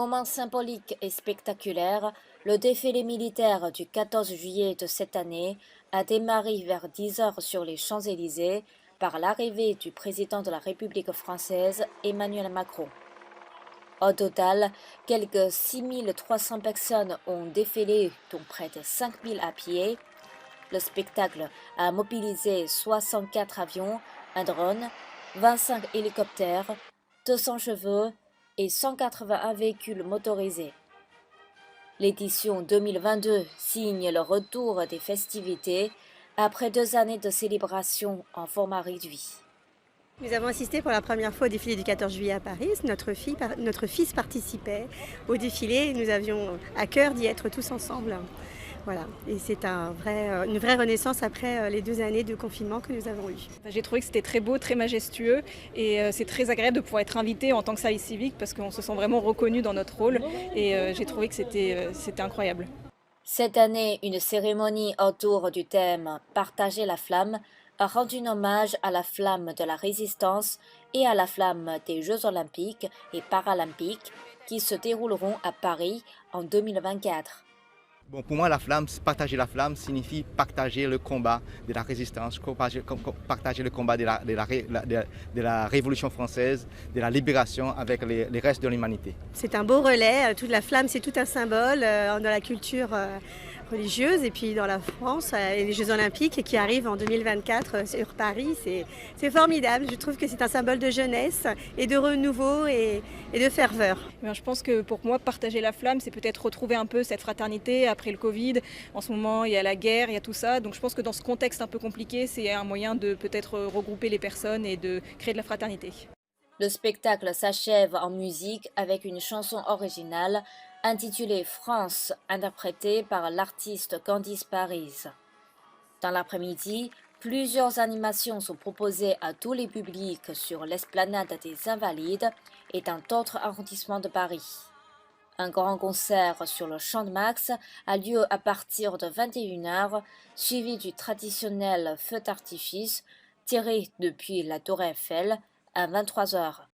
Moment symbolique et spectaculaire, le défilé militaire du 14 juillet de cette année a démarré vers 10 heures sur les Champs-Élysées par l'arrivée du président de la République française Emmanuel Macron. Au total, quelques 6 300 personnes ont défilé, dont près de 5 000 à pied. Le spectacle a mobilisé 64 avions, un drone, 25 hélicoptères, 200 chevaux et 181 véhicules motorisés. L'édition 2022 signe le retour des festivités après 2 années de célébration en format réduit. Nous avons assisté pour la première fois au défilé du 14 juillet à Paris. Notre fils participait au défilé et nous avions à cœur d'y être tous ensemble. Voilà. Et c'est une vraie renaissance après les 2 années de confinement que nous avons eues. J'ai trouvé que c'était très beau, très majestueux et c'est très agréable de pouvoir être invité en tant que service civique parce qu'on se sent vraiment reconnu dans notre rôle et j'ai trouvé que c'était incroyable. Cette année, une cérémonie autour du thème Partager la flamme a rendu un hommage à la flamme de la résistance et à la flamme des Jeux olympiques et paralympiques qui se dérouleront à Paris en 2024. Bon, pour moi, partager la flamme signifie partager le combat de la résistance, partager le combat de la Révolution française, de la libération avec les restes de l'humanité. C'est un beau relais. Toute la flamme, c'est tout un symbole dans la culture religieuse et puis dans la France et les Jeux Olympiques qui arrivent en 2024 sur Paris. C'est formidable. Je trouve que c'est un symbole de jeunesse et de renouveau et de ferveur. Je pense que pour moi, partager la flamme, c'est peut-être retrouver un peu cette fraternité après le Covid. En ce moment, il y a la guerre, il y a tout ça. Donc je pense que dans ce contexte un peu compliqué, c'est un moyen de peut-être regrouper les personnes et de créer de la fraternité. Le spectacle s'achève en musique avec une chanson originale intitulée France, interprétée par l'artiste Candice Paris. Dans l'après-midi, plusieurs animations sont proposées à tous les publics sur l'esplanade des Invalides et dans d'autres arrondissements de Paris. Un grand concert sur le Champ de Mars a lieu à partir de 21 heures, suivi du traditionnel feu d'artifice tiré depuis la Tour Eiffel à 23 heures.